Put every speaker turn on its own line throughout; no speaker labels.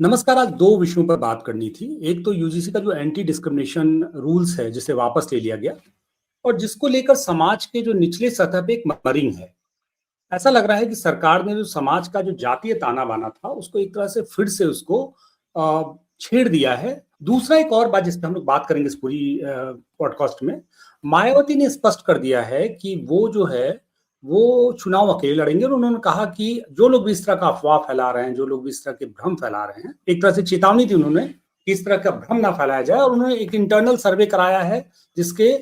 नमस्कार। आज दो विषयों पर बात करनी थी। एक तो यूजीसी का जो एंटी डिस्क्रिमिनेशन रूल्स है जिसे वापस ले लिया गया, और जिसको लेकर समाज के जो निचले सतह पे एक मर्मरिंग है। ऐसा लग रहा है कि सरकार ने जो समाज का जो जातीय ताना बाना था उसको एक तरह से फिर से उसको छेड़ दिया है। दूसरा एक और बात जिस पे हम लोग बात करेंगे इस पूरी पॉडकास्ट में, मायावती ने स्पष्ट कर दिया है कि वो जो है वो चुनाव अकेले लड़ेंगे, और उन्होंने कहा कि जो लोग भी इस तरह का अफवाह फैला रहे हैं, जो लोग भी इस तरह के भ्रम फैला रहे हैं, एक तरह से चेतावनी दी उन्होंने कि इस तरह का भ्रम ना फैलाया जाए। और उन्होंने एक इंटरनल सर्वे कराया है जिसके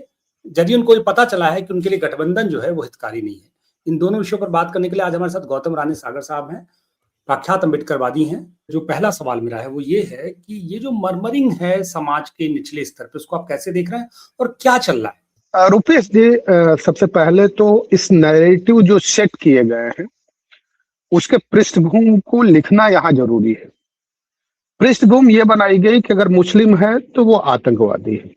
जरिए उनको ये पता चला है कि उनके लिए गठबंधन जो है वो हितकारी नहीं है। इन दोनों विषयों पर बात करने के लिए आज हमारे साथ गौतम रानी सागर साहब हैं, प्रख्यात अम्बेडकरवादी हैं। जो पहला सवाल मेरा है वो ये है कि ये जो मर्मरिंग है समाज के निचले स्तर पे, उसको आप कैसे देख रहे हैं और क्या चल रहा है?
रुपेश जी, सबसे पहले तो इस नैरेटिव जो सेट किए गए हैं उसके पृष्ठभूमि को लिखना यहाँ जरूरी है। पृष्ठभूमि ये बनाई गई कि अगर मुस्लिम है तो वो आतंकवादी है।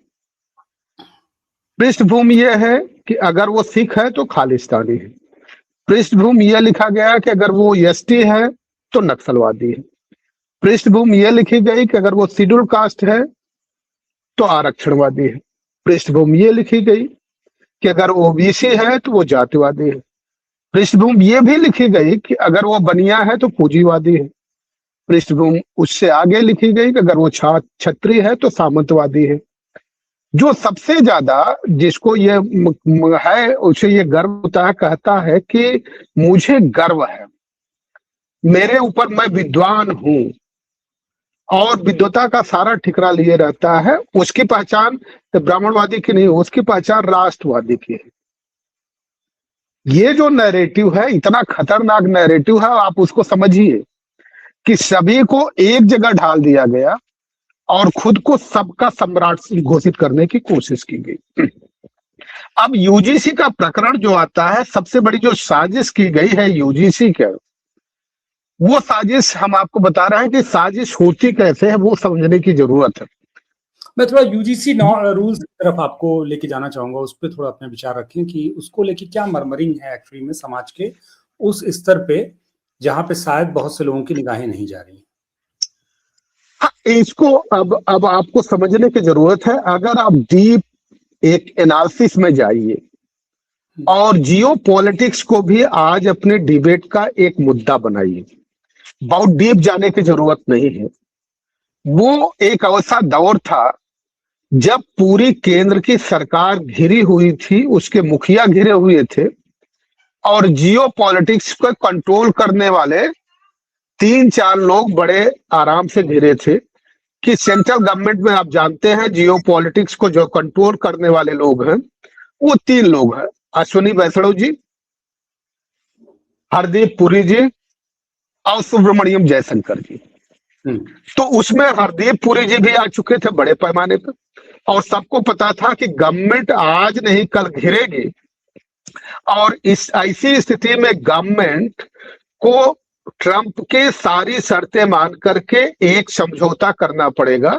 पृष्ठभूमि ये है कि अगर वो सिख है तो खालिस्तानी है। पृष्ठभूमि ये लिखा गया कि अगर वो एसटी है तो नक्सलवादी है। पृष्ठभूमि ये लिखी गई कि अगर वो शेड्यूल कास्ट है तो आरक्षणवादी है। पृष्ठभूमि ये लिखी गई कि अगर वो ओबीसी है तो वो जातिवादी है। पृष्ठभूमि ये भी लिखी गई कि अगर वो बनिया है तो पूंजीवादी है। पृष्ठभूमि उससे आगे लिखी गई कि अगर वो क्षत्रिय है तो सामंतवादी है। जो सबसे ज्यादा जिसको ये है उसे ये गर्व होता है, कहता है कि मुझे गर्व है, मेरे ऊपर, मैं विद्वान हूं और विद्वता का सारा ठिकरा लिए रहता है। उसकी पहचान ब्राह्मणवादी की नहीं, उसकी पहचान राष्ट्रवादी की है। ये जो नैरेटिव है इतना खतरनाक नैरेटिव है, आप उसको समझिए कि सभी को एक जगह ढाल दिया गया और खुद को सबका सम्राट घोषित करने की कोशिश की गई। अब यूजीसी का प्रकरण जो आता है, सबसे बड़ी जो साजिश की गई है यूजीसी के, वो साजिश हम आपको बता रहे हैं कि साजिश होती कैसे है वो समझने की जरूरत है।
मैं थोड़ा यूजीसी रूल्स की तरफ आपको लेके जाना चाहूंगा, उस पर थोड़ा अपने विचार रखें कि उसको लेके क्या मर्मरिंग है एक्चुअली में समाज के उस स्तर पे जहां पे शायद बहुत से लोगों की निगाहें नहीं जा रही।
हाँ, इसको अब आपको समझने की जरूरत है। अगर आप डीप एक एनालिसिस में जाइए और जियो पॉलिटिक्स को भी आज अपने डिबेट का एक मुद्दा बनाइए, बहुत डीप जाने की जरूरत नहीं है। वो एक ऐसा दौर था जब पूरी केंद्र की सरकार घिरी हुई थी, उसके मुखिया घिरे हुए थे और जियो पॉलिटिक्स को कंट्रोल करने वाले 3-4 लोग बड़े आराम से घिरे थे। कि सेंट्रल गवर्नमेंट में आप जानते हैं जियो पॉलिटिक्स को जो कंट्रोल करने वाले लोग हैं वो 3 लोग हैं, अश्विनी वैष्णव जी, हरदीप पुरी जी और सुब्रमण्यम जयशंकर जी। तो उसमें हरदीप पुरी जी भी आ चुके थे बड़े पैमाने पर, और सबको पता था कि गवर्नमेंट आज नहीं कल घिरेगी और इस ऐसी स्थिति में गवर्नमेंट को ट्रंप के सारी शर्तें मान करके एक समझौता करना पड़ेगा।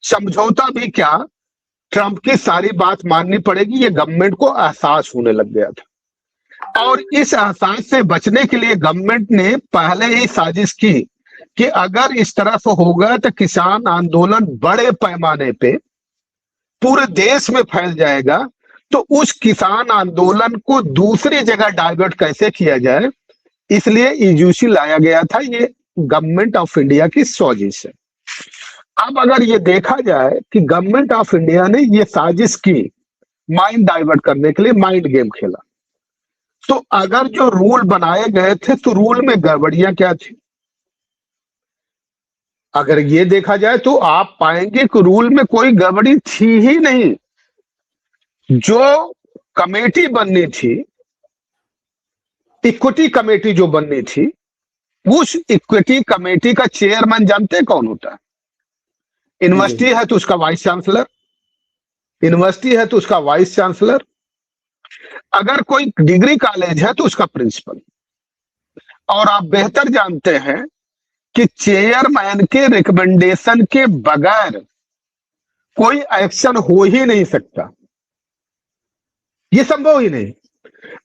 समझौता भी क्या, ट्रंप की सारी बात माननी पड़ेगी। ये गवर्नमेंट को एहसास होने लग गया था और इस एहसास से बचने के लिए गवर्नमेंट ने पहले ही साजिश की कि अगर इस तरह से होगा तो किसान आंदोलन बड़े पैमाने पे पूरे देश में फैल जाएगा। तो उस किसान आंदोलन को दूसरी जगह डाइवर्ट कैसे किया जाए, इसलिए यूजीसी लाया गया था। ये गवर्नमेंट ऑफ इंडिया की साजिश है। अब अगर ये देखा जाए कि गवर्नमेंट ऑफ इंडिया ने ये साजिश की माइंड डाइवर्ट करने के लिए, माइंड गेम खेला, तो अगर जो रूल बनाए गए थे तो रूल में गड़बड़ियां क्या थी, अगर ये देखा जाए तो आप पाएंगे कि रूल में कोई गड़बड़ी थी ही नहीं। जो कमेटी बननी थी, इक्विटी कमेटी जो बननी थी, उस इक्विटी कमेटी का चेयरमैन जानते हैं कौन होता है? यूनिवर्सिटी है तो उसका वाइस चांसलर, यूनिवर्सिटी है तो उसका वाइस चांसलर, अगर कोई डिग्री कॉलेज है तो उसका प्रिंसिपल। और आप बेहतर जानते हैं कि चेयरमैन के रिकमेंडेशन के बगैर कोई एक्शन हो ही नहीं सकता, ये संभव ही नहीं।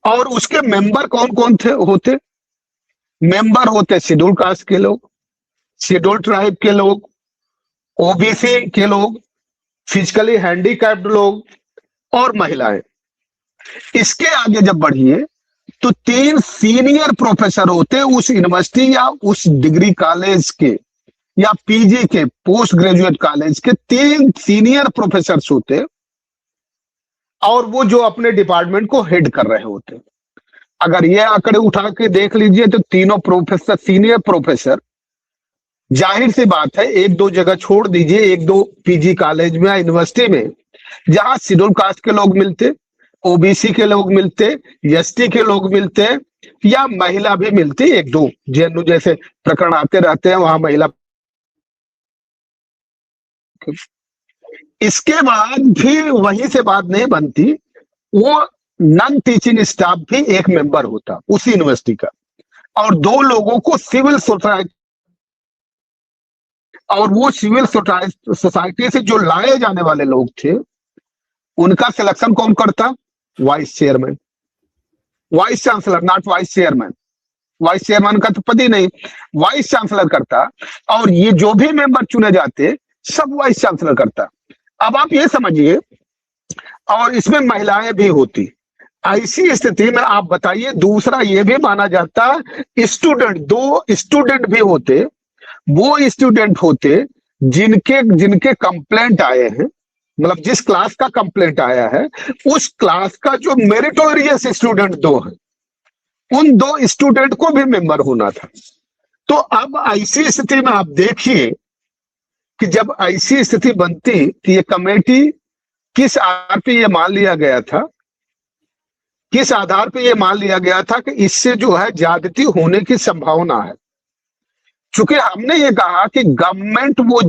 और उसके मेंबर कौन कौन थे होते? मेंबर होते शेड्यूल कास्ट के लोग, शेड्यूल ट्राइब के लोग, ओबीसी के लोग, फिजिकली हैंडीकैप्ड लोग और महिलाएं। इसके आगे जब बढ़िए तो 3 सीनियर प्रोफेसर होते उस यूनिवर्सिटी या उस डिग्री कॉलेज के या पीजी के, पोस्ट ग्रेजुएट कॉलेज के 3 सीनियर प्रोफेसर होते, और वो जो अपने डिपार्टमेंट को हेड कर रहे होते। अगर ये आंकड़े उठा के देख लीजिए तो तीनों प्रोफेसर, सीनियर प्रोफेसर, जाहिर सी बात है एक दो जगह छोड़ दीजिए, एक दो पीजी कॉलेज में या यूनिवर्सिटी में जहां शेड्यूल कास्ट के लोग मिलते, ओबीसी के लोग मिलते, एसटी के लोग मिलते, या महिला भी मिलती, एक दो जेएनयू जैसे प्रकरण आते रहते हैं वहां महिला। इसके बाद भी वहीं से बात नहीं बनती, वो नॉन टीचिंग स्टाफ भी एक मेंबर होता उसी यूनिवर्सिटी का, और 2 लोगों को सिविल सोसाइटी, और वो सिविल सोसाइटी से जो लाए जाने वाले लोग थे उनका सिलेक्शन कौन करता? Vice chairman, vice chancellor, not vice chairman. Vice chairman का तो पद ही नहीं, वाइस चांसलर करता, और ये जो भी मेंबर चुने जाते सब वाइस चांसलर करता। अब आप ये समझिए, और इसमें महिलाएं भी होती। ऐसी स्थिति में आप बताइए, दूसरा ये भी माना जाता स्टूडेंट, 2 स्टूडेंट भी होते, वो स्टूडेंट होते जिनके कंप्लेंट आए हैं, मतलब जिस क्लास का कंप्लेंट आया है उस क्लास का जो मेरिटोरियस स्टूडेंट 2 है, उन 2 स्टूडेंट को भी मेंबर होना था। तो अब ऐसी स्थिति में आप देखिए कि जब ऐसी स्थिति बनती कि ये कमेटी किस आधार पे ये मान लिया गया था, किस आधार पे ये मान लिया गया था कि इससे जो है ज्यादती होने की संभावना है। चूंकि हमने ये कहा कि गवर्नमेंट वो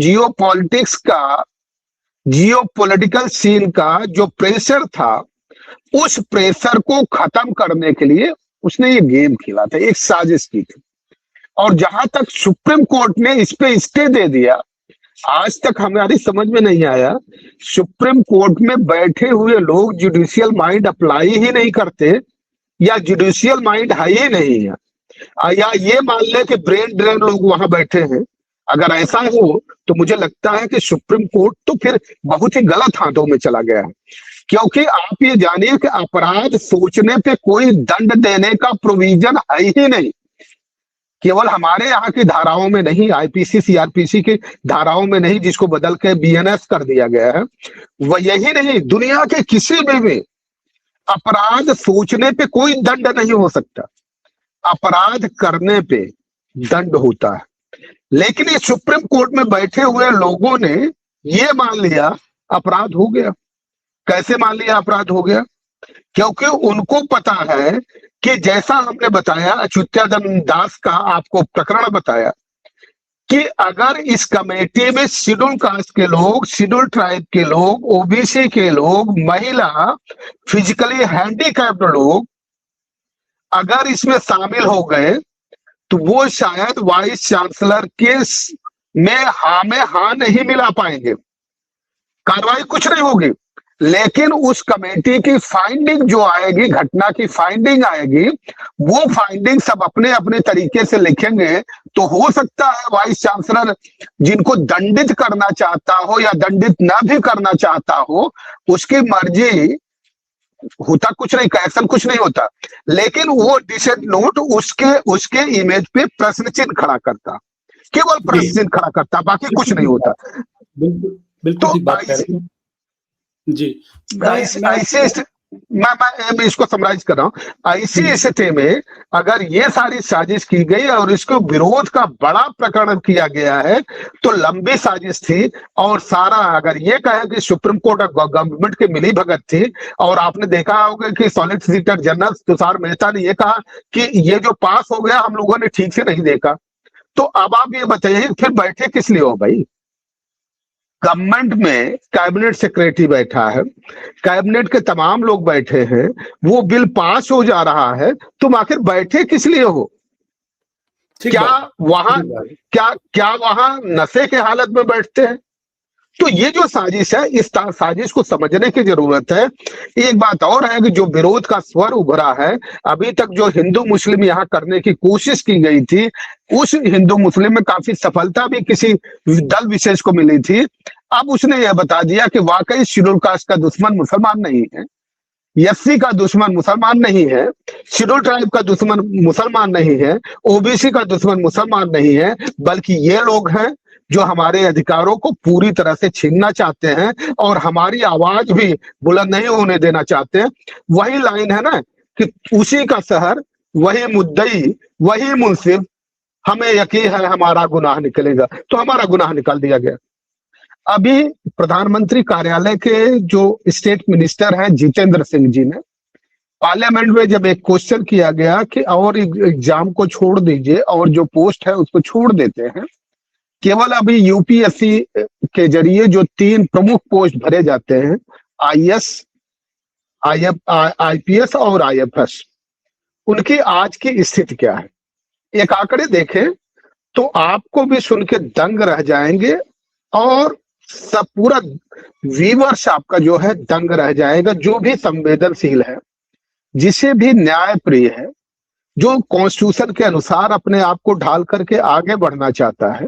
जियोपॉलिटिकल सीन का जो प्रेशर था, उस प्रेशर को खत्म करने के लिए उसने ये गेम खेला था, एक साजिश की थी। और जहां तक सुप्रीम कोर्ट ने इस पे स्टे दे दिया, आज तक हमारी समझ में नहीं आया, सुप्रीम कोर्ट में बैठे हुए लोग जुडिशियल माइंड अप्लाई ही नहीं करते, या जुडिशियल माइंड है ही नहीं है, या ये मान ले कि ब्रेन ड्रेन लोग वहां बैठे हैं। अगर ऐसा हो तो मुझे लगता है कि सुप्रीम कोर्ट तो फिर बहुत ही गलत हाथों में चला गया है, क्योंकि आप ये जानिए कि अपराध सोचने पे कोई दंड देने का प्रोविजन है ही नहीं। केवल हमारे यहाँ की धाराओं में नहीं, आईपीसी सीआरपीसी की धाराओं में नहीं, जिसको बदल के बीएनएस कर दिया गया है, वह यही नहीं, दुनिया के किसी भी अपराध सोचने पे कोई दंड नहीं हो सकता, अपराध करने पे दंड होता है। लेकिन ये सुप्रीम कोर्ट में बैठे हुए लोगों ने ये मान लिया अपराध हो गया। कैसे मान लिया अपराध हो गया? क्योंकि उनको पता है कि जैसा हमने बताया, अच्युतानंद दास का आपको प्रकरण बताया कि अगर इस कमेटी में शेड्यूल कास्ट के लोग, शेड्यूल ट्राइब के लोग, ओबीसी के लोग, महिला, फिजिकली हैंडीकैप्ड लोग अगर इसमें शामिल हो गए तो वो शायद वाइस चांसलर के में हाँ नहीं मिला पाएंगे, कार्रवाई कुछ नहीं होगी। लेकिन उस कमेटी की फाइंडिंग जो आएगी, घटना की फाइंडिंग आएगी, वो फाइंडिंग सब अपने अपने तरीके से लिखेंगे। तो हो सकता है वाइस चांसलर जिनको दंडित करना चाहता हो या दंडित ना भी करना चाहता हो, उसकी मर्जी, होता कुछ नहीं, करेक्शन कुछ नहीं होता, लेकिन वो डिसेंट नोट उसके इमेज पे प्रश्न चिन्ह खड़ा करता, केवल प्रश्न चिन्ह खड़ा करता, बाकी कुछ नहीं होता।
बिल्कुल बिल्कुल ठीक बात कह रहे हैं जी।
मैं इसको समराइज कर रहा हूं। ऐसी स्थिति में अगर ये सारी साजिश की गई और इसको विरोध का बड़ा प्रकरण किया गया है तो लंबी साजिश थी। और सारा अगर ये कहे कि सुप्रीम कोर्ट और गवर्नमेंट की मिली भगत थी, और आपने देखा होगा कि सॉलिसिटर जनरल तुषार मेहता ने ये कहा कि ये जो पास हो गया हम लोगों ने ठीक से नहीं देखा। तो अब आप ये बताइए फिर बैठे किस लिए हो भाई? गवर्नमेंट में कैबिनेट सेक्रेटरी बैठा है, कैबिनेट के तमाम लोग बैठे हैं, वो बिल पास हो जा रहा है, तुम आखिर बैठे किस लिए हो? क्या वहां नशे के हालत में बैठते हैं? तो ये जो साजिश है, इस साजिश को समझने की जरूरत है। एक बात और है कि जो विरोध का स्वर उभरा है, अभी तक जो हिंदू मुस्लिम यहाँ करने की कोशिश की गई थी, उस हिंदू मुस्लिम में काफी सफलता भी किसी दल विशेष को मिली थी। अब उसने यह बता दिया कि वाकई शेड्यूल कास्ट का दुश्मन मुसलमान नहीं है, एससी का दुश्मन मुसलमान नहीं है, शेड्यूल ट्राइब का दुश्मन मुसलमान नहीं है, ओबीसी का दुश्मन मुसलमान नहीं है, बल्कि ये लोग हैं जो हमारे अधिकारों को पूरी तरह से छीनना चाहते हैं और हमारी आवाज भी बुलंद नहीं होने देना चाहते हैं। वही लाइन है ना कि उसी का शहर, वही मुद्दई, वही मुंसिफ, हमें यकीन है हमारा गुनाह निकलेगा। तो हमारा गुनाह निकाल दिया गया। अभी प्रधानमंत्री कार्यालय के जो स्टेट मिनिस्टर हैं जितेंद्र सिंह जी ने पार्लियामेंट में जब एक क्वेश्चन किया गया कि और एग्जाम को छोड़ दीजिए और जो पोस्ट है उसको छोड़ देते हैं, केवल अभी यूपीएससी के जरिए जो 3 प्रमुख पोस्ट भरे जाते हैं, आईएएस, आईपीएस और आईएफएस, उनकी आज की स्थिति क्या है? एक आंकड़े देखें तो आपको भी सुन के दंग रह जाएंगे और सब पूरा व्यूअर्स आपका जो है दंग रह जाएगा। जो भी संवेदनशील है, जिसे भी न्याय प्रिय है, जो कॉन्स्टिट्यूशन के अनुसार अपने आप को ढाल करके आगे बढ़ना चाहता है,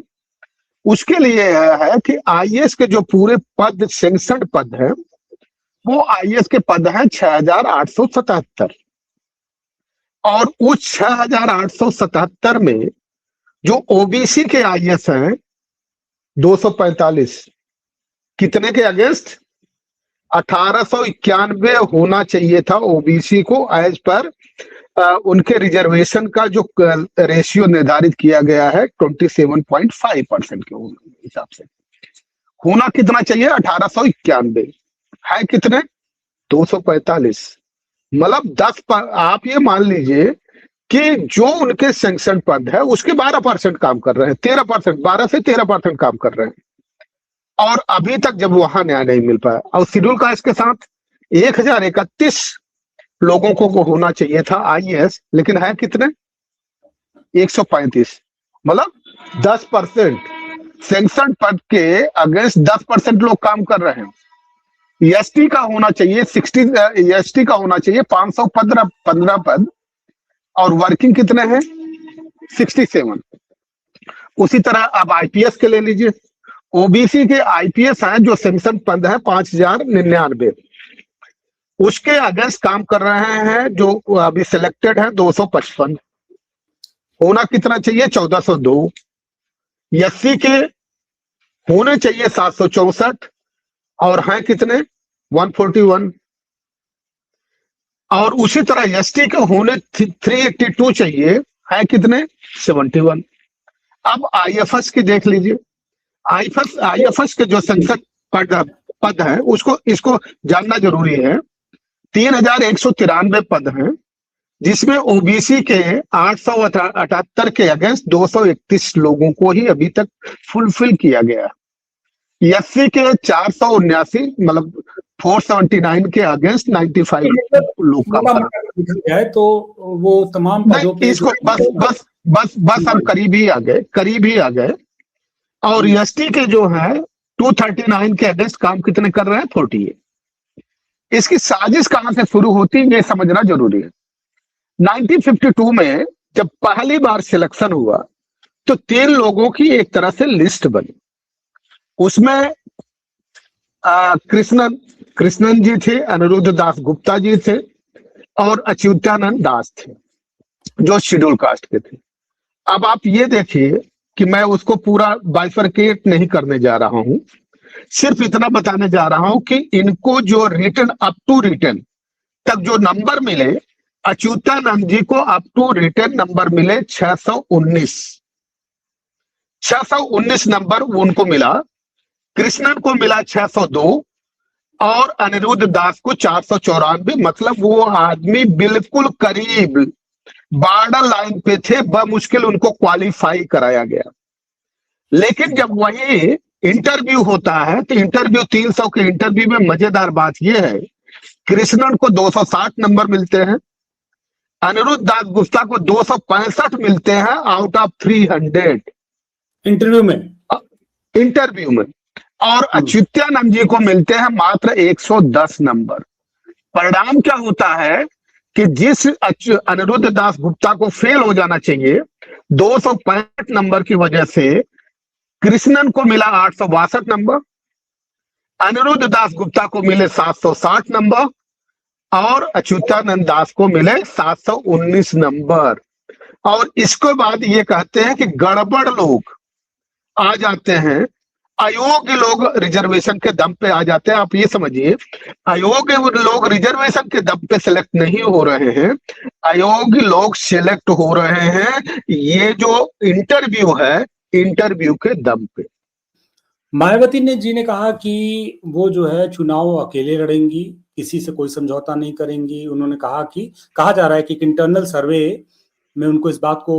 उसके लिए यह है कि आईएएस के जो पूरे पद, सैंक्शनड पद हैं, वो आईएएस के पद हैं 6877 और उस 6877 में जो ओबीसी के आईएएस हैं 245, कितने के अगेंस्ट? 1891 होना चाहिए था ओबीसी को एज पर उनके रिजर्वेशन का जो रेशियो निर्धारित किया गया है 27.5% के हिसाब से होना कितना चाहिए? 1891 है कितने? 245। मतलब 10 आप ये मान लीजिए कि जो उनके सैंक्शन पद है उसके 12% काम कर रहे हैं, 13%, 12 से 13% काम कर रहे हैं और अभी तक जब वहां न्याय नहीं मिल पाया। और शेड्यूल कास्ट के साथ 1031 लोगों को होना चाहिए था आईएएस, लेकिन है कितने? 135। मतलब 10% सैंक्शन पद के अगेंस्ट 10% लोग काम कर रहे हैं। एसटी का होना चाहिए 60, एसटी का होना चाहिए 515 पद और वर्किंग कितने हैं? 67। उसी तरह अब आईपीएस के ले लीजिए, ओबीसी के आईपीएस हैं जो सैंक्शन पद है 5099, उसके अगेंस्ट काम कर रहे हैं जो अभी सिलेक्टेड है 255। होना कितना चाहिए? 1402। एससी के होने चाहिए 764 और हैं कितने? 141। और उसी तरह एसटी के होने 382 चाहिए, है कितने? 71। अब आईएफएस की देख लीजिए, आईएफएस के जो संसद पद है उसको इसको जानना जरूरी है। 3193 पद हैं, जिसमें ओबीसी के 878 के अगेंस्ट 231 लोगों को ही अभी तक फुलफिल किया गया। एससी के 479 मतलब 479 के अगेंस्ट 95 लोग काम कर रहे हैं।
तो वो तमाम पदों पे
इसको बस हम करीब ही आ गए। और एसटी के जो है 239 के अगेंस्ट काम कितने कर रहे हैं? 48। इसकी साजिश कहां से शुरू होती है ये समझना जरूरी है। 1952 में जब पहली बार सिलेक्शन हुआ तो 3 लोगों की एक तरह से लिस्ट बनी। उसमें कृष्णन जी थे, अनिरुद्ध दास गुप्ता जी थे और अच्युतानंद दास थे जो शेड्यूल कास्ट के थे। अब आप ये देखिए कि मैं उसको पूरा बाइफरकेट नहीं करने जा रहा हूं, सिर्फ इतना बताने जा रहा हूं कि इनको जो रिटर्न अप टू रिटर्न तक जो नंबर मिले, अच्युतानंद जी को अप टू रिटर्न नंबर मिले 619 नंबर उनको मिला। कृष्णन को मिला 602 और अनिरुद्ध दास को 494। मतलब वो आदमी बिल्कुल करीब बॉर्डर लाइन पे थे, बमुश्किल उनको क्वालिफाई कराया गया। लेकिन जब वही इंटरव्यू होता है तो इंटरव्यू 300 के इंटरव्यू में मजेदार बात यह है, कृष्णन को 260 नंबर मिलते हैं, अनिरुद्ध दास गुप्ता को 265 मिलते हैं आउट ऑफ 300 इंटरव्यू में। और अच्युतानंद जी को मिलते हैं मात्र 110 नंबर। परिणाम क्या होता है कि जिस अनिरुद्ध दास गुप्ता को फेल हो जाना चाहिए 265 नंबर की वजह से कृष्णन को मिला 862 नंबर, अनिरुद्ध दास गुप्ता को मिले 760 नंबर और अच्युतानंद दास को मिले 719 नंबर। और इसके बाद ये कहते हैं कि गड़बड़ लोग आ जाते हैं, अयोग्य लोग रिजर्वेशन के दम पे आ जाते हैं। आप ये समझिए, अयोग्य लोग रिजर्वेशन के दम पे सिलेक्ट नहीं हो रहे हैं, अयोग्य लोग सिलेक्ट हो रहे हैं ये जो इंटरव्यू है, इंटरव्यू के दम पे।
मायावती जी ने कहा कि वो जो है चुनाव अकेले लड़ेंगी, किसी से कोई समझौता नहीं करेंगी। उन्होंने कहा कि कहा जा रहा है कि एक इंटरनल सर्वे में उनको इस बात को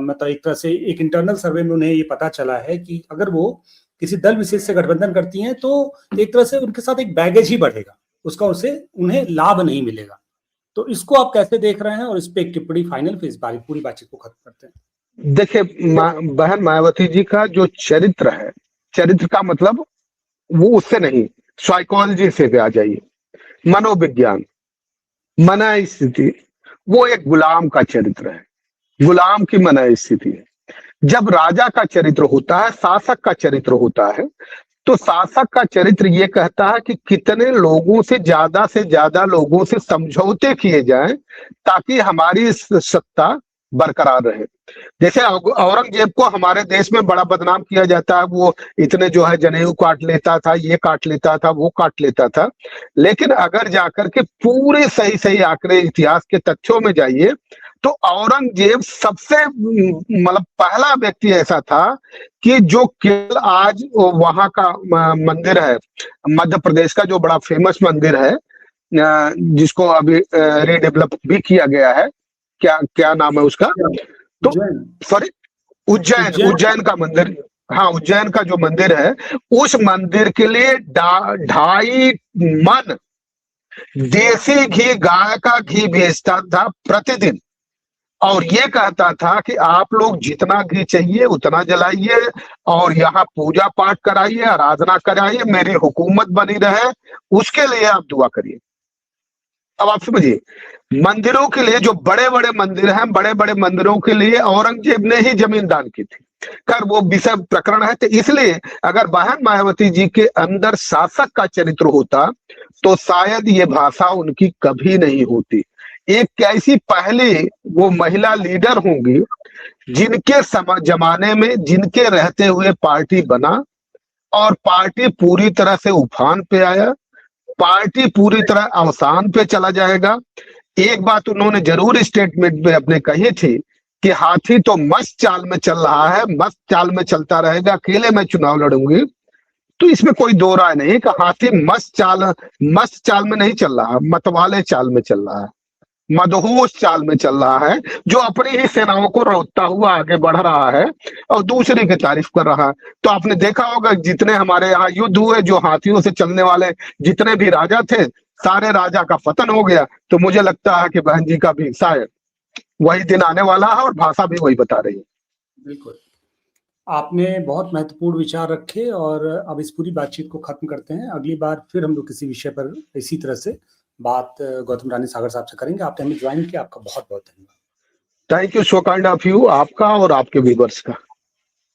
मतलब एक तरह से एक इंटरनल सर्वे में उन्हें ये पता चला है कि अगर वो किसी दल विशेष से गठबंधन करती हैं तो एक तरह से उनके साथ एक बैगेज ही बढ़ेगा, उसका उससे उन्हें लाभ नहीं मिलेगा। तो इसको आप कैसे देख रहे हैं और इस पे एक टिप्पणी फाइनल पे इस बारी पूरी बातचीत को खत्म करते हैं।
देखिए बहन मायावती जी का जो चरित्र है, चरित्र का मतलब वो उससे नहीं, साइकोलॉजी से भी आ जाइए, मनोविज्ञान, मन स्थिति, वो एक गुलाम का चरित्र है, गुलाम की मन स्थिति है। जब राजा का चरित्र होता है, शासक का चरित्र होता है, तो शासक का चरित्र ये कहता है कि कितने लोगों से ज्यादा लोगों से समझौते किए जाएं ताकि हमारी सत्ता बरकरार रहे। जैसे औरंगजेब को हमारे देश में बड़ा बदनाम किया जाता है, वो इतने जो है जनेऊ काट लेता था, ये काट लेता था, वो काट लेता था। लेकिन अगर जाकर के पूरे सही आंकड़े इतिहास के तथ्यों में जाइए तो औरंगजेब सबसे मतलब पहला व्यक्ति ऐसा था कि जो केवल आज वहां का मंदिर है, मध्य प्रदेश का जो बड़ा फेमस मंदिर है, जिसको अभी रीडेवलप भी किया गया है, क्या नाम है उसका, तो सॉरी उज्जैन का मंदिर, हाँ उज्जैन का जो मंदिर है, उस मंदिर के लिए 2.5 मन देसी घी, गाय का घी भेजता था प्रतिदिन। और ये कहता था कि आप लोग जितना घी चाहिए उतना जलाइए और यहाँ पूजा पाठ कराइए, आराधना कराइए, मेरी हुकूमत बनी रहे, उसके लिए आप दुआ करिए। अब आप समझिए, मंदिरों के लिए, जो बड़े बड़े मंदिर हैं, बड़े बड़े मंदिरों के लिए औरंगजेब ने ही जमीन दान की थी। खैर वो विषय प्रकरण है। तो इसलिए अगर बहन मायावती जी के अंदर शासक का चरित्र होता तो शायद ये भाषा उनकी कभी नहीं होती। एक ऐसी पहली वो महिला लीडर होंगी जिनके जमाने में, जिनके रहते हुए पार्टी बना और पार्टी पूरी तरह से उफान पे आया, पार्टी पूरी तरह अवसान पे चला जाएगा। एक बात उन्होंने जरूर स्टेटमेंट में अपने कही थी कि हाथी तो मस्त चाल में चल रहा है, मस्त चाल में चलता रहेगा, अकेले मैं चुनाव लड़ूंगी। तो इसमें कोई दो राय नहीं कि हाथी मस्त चाल में नहीं चल रहा, मतवाले चाल में चल रहा है, मदहोश चाल में चल रहा है, जो अपनी ही सेनाओं को रोकता हुआ आगे बढ़ रहा है और दूसरे की तारीफ कर रहा है। तो आपने देखा होगा जितने हमारे यहाँ युद्ध हुए, जो हाथियों से चलने वाले जितने भी राजा थे, सारे राजा का पतन हो गया। तो मुझे लगता है कि बहन जी का भी शायद वही दिन आने वाला है और भाषा भी वही बता रही है।
बिल्कुल, आपने बहुत महत्वपूर्ण विचार रखे और अब इस पूरी बातचीत को खत्म करते हैं। अगली बार फिर हम लोग किसी विषय पर इसी तरह से बात गौतम रानी सागर साहब से करेंगे। आपने हमें ज्वाइन किया, आपका बहुत बहुत धन्यवाद।
Thank you, so kind of you, आपका और आपके व्यूअर्स का।